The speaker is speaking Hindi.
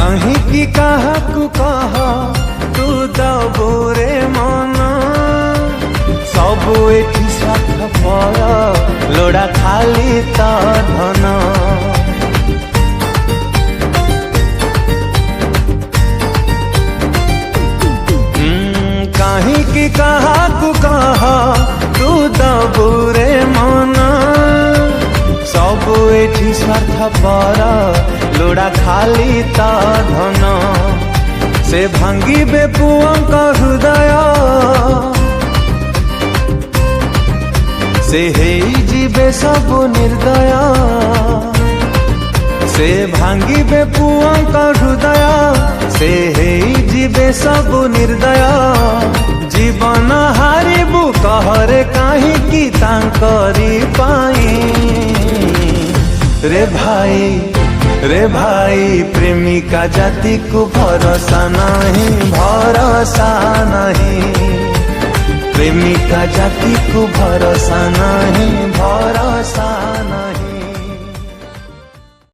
काहींकि काहाकू कह तू दबु रे मन सबु एठी स्वार्थपर लोड़ा खाली तो धन काहींकि काहाकू कह तू दबु रे मन सबु एठी स्वार्थपर लोड़ा खाली तो धन से भांगिबे पुअंक हृदय से हेई जीवे सबु निर्दय से भांगिबे पुअंक हृदय से हेई जीवे सबु निर्दय जीवन हारिबु कहरे काहींकि तांकरी पाई रे भाई प्रेमिका जाति को भरोसा नहीं भरोसा नहीं प्रेमिका जाति को भरोसा नहीं